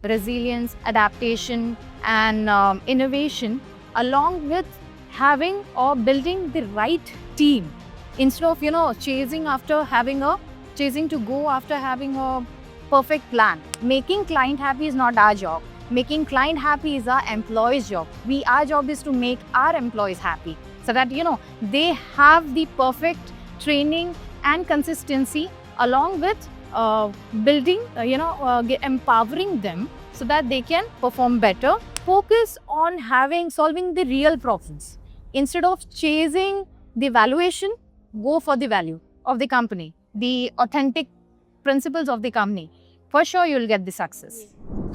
resilience, adaptation, and innovation, along with having or building the right team instead of chasing to go after having a perfect plan. Making client happy is not our job. Making client happy is our employees' job. Our job is to make our employees happy so that they have the perfect training and consistency, along with building, empowering them so that they can perform better. Focus on solving the real problems instead of chasing the valuation. Go for the value of the company, the authentic principles of the company. For sure, you'll get the success.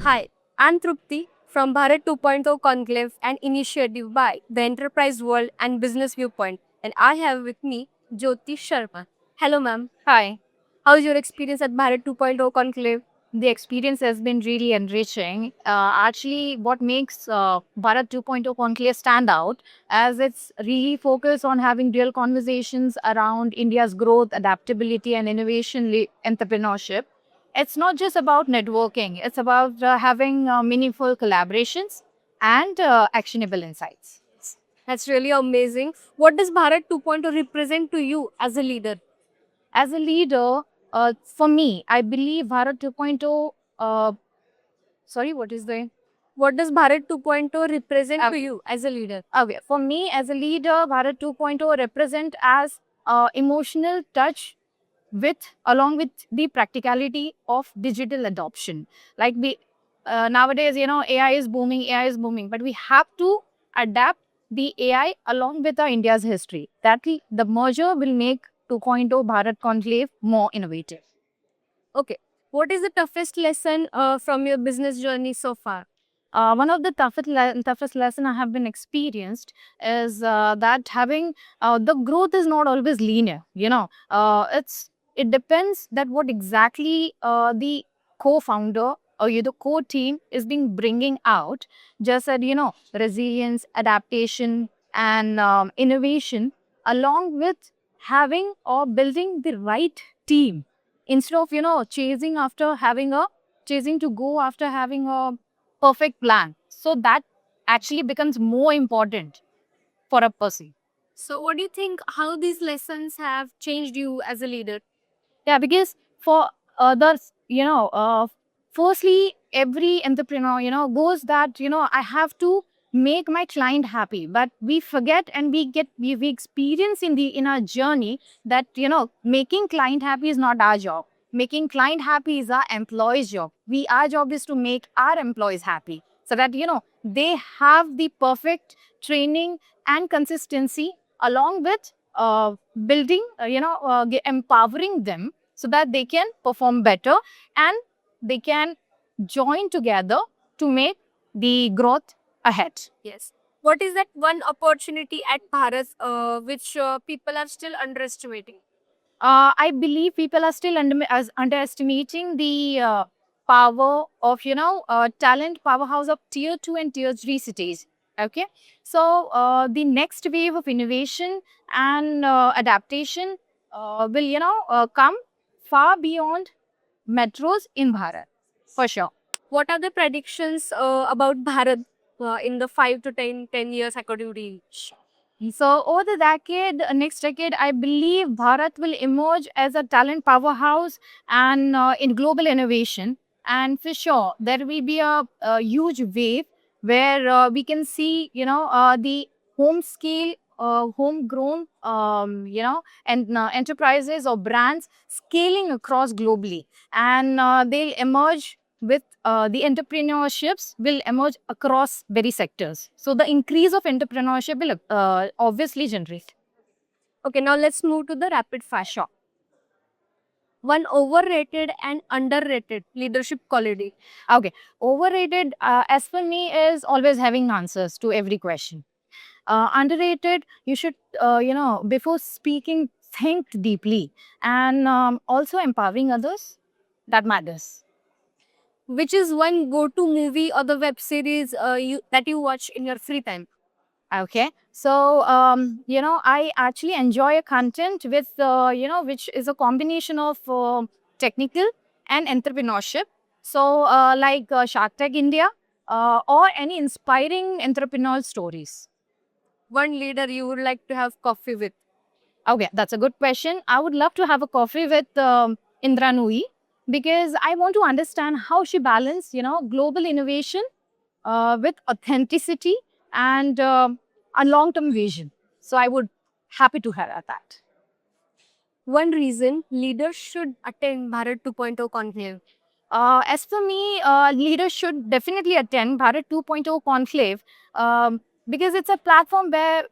Hi, I'm Trupti from Bharat 2.0 Conclave and Initiative by the Enterprise World and Business Viewpoint, and I have with me Jyoti Sharma. Hello, ma'am. Hi. How's your experience at Bharat 2.0 Conclave? The experience has been really enriching. Actually, what makes Bharat 2.0 Conclave stand out as it's really focused on having real conversations around India's growth, adaptability, and innovation entrepreneurship. It's not just about networking, it's about having meaningful collaborations and actionable insights. That's really amazing. What does Bharat 2.0 represent to you as a leader? As a leader, for me, I believe Bharat 2.0. Sorry, what is the What does Bharat 2.0 represent Uh, to you as a leader? Okay, for me as a leader, Bharat 2.0 represent as emotional touch along with the practicality of digital adoption. Like nowadays, AI is booming, but we have to adapt the AI along with our India's history. The merger will make 2.0 Bharat Conclave more innovative. Okay. What is the toughest lesson from your business journey so far? One of the toughest lesson I have been experienced is that having the growth is not always linear. It depends that what exactly the co-founder or the core team is being bringing out. Just that resilience, adaptation, and innovation, along with having or building the right team instead of chasing to go after having a perfect plan. So that actually becomes more important for a person. So, what do you think how these lessons have changed you as a leader? Yeah, because for others, firstly, every entrepreneur, goes that, I have to make my client happy. But we forget and we experience in our journey that, making client happy is not our job. Making client happy is our employees' job. Our job is to make our employees happy so that, they have the perfect training and consistency, along with building, empowering them so that they can perform better and they can join together to make the growth ahead. Yes. What is that one opportunity at Bharat which people are still underestimating? I believe people are still underestimating the power of, talent powerhouse of tier 2 and tier 3 cities. Okay. So the next wave of innovation and adaptation will, come far beyond metros in Bharat, for sure. What are the predictions about Bharat in the 5 to 10 years according to you? So over the next decade, I believe Bharat will emerge as a talent powerhouse and in global innovation. And for sure, there will be a huge wave where we can see, the home scale, homegrown, and enterprises or brands scaling across globally, and they'll emerge with the entrepreneurships will emerge across very sectors. So the increase of entrepreneurship will obviously generate. Okay, now let's move to the rapid fire. Sure. One overrated and underrated leadership quality. Okay. Overrated, as for me, is always having answers to every question. Underrated, you should, before speaking, think deeply, and also empowering others. That matters. Which is one go-to movie or the web series that you watch in your free time? Okay. So, I actually enjoy a content which is a combination of technical and entrepreneurship. So, like Shark Tank India or any inspiring entrepreneurial stories. One leader you would like to have coffee with? Okay, that's a good question. I would love to have a coffee with Indra Nui because I want to understand how she balanced, global innovation with authenticity and a long-term vision. So I would happy to have that. One reason leaders should attend Bharat 2.0 conclave. As for me, leaders should definitely attend Bharat 2.0 conclave because it's a platform where,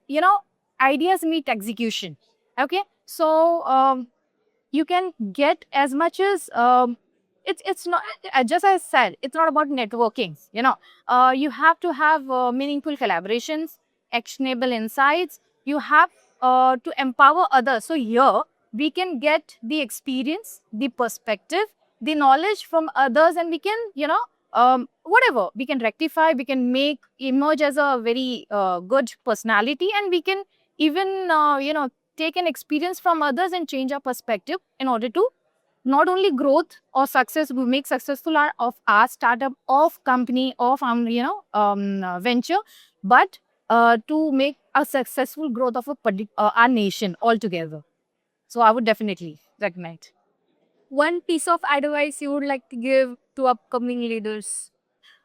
ideas meet execution. Okay. So you can get as much as it's not just as I said, it's not about networking. You have to have meaningful collaborations, actionable insights. You have to empower others. So here we can get the experience, the perspective, the knowledge from others, and we can whatever we can rectify, we can make emerge as a very good personality, and we can even take an experience from others and change our perspective in order to not only growth or success we make successful of our startup, of company, of venture, but to make a successful growth of our nation altogether. So I would definitely recommend. One piece of advice you would like to give to upcoming leaders?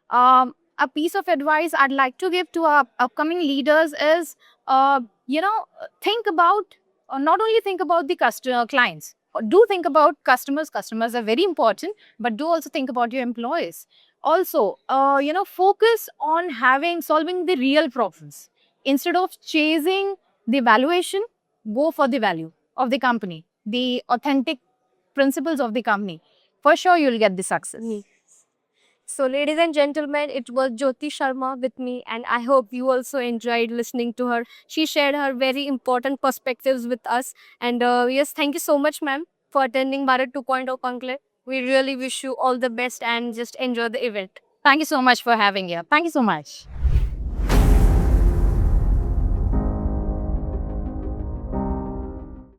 A piece of advice I'd like to give to our upcoming leaders is, think about, not only think about the customer clients, do think about customers. Customers are very important, but do also think about your employees. Also, focus on solving the real problems. Instead of chasing the valuation, go for the value of the company, the authentic principles of the company. For sure, you'll get the success. So, ladies and gentlemen, it was Jyoti Sharma with me, and I hope you also enjoyed listening to her. She shared her very important perspectives with us. And yes, thank you so much, ma'am, for attending Bharat 2.0 Conclave. We really wish you all the best and just enjoy the event. Thank you so much for having you. Thank you so much.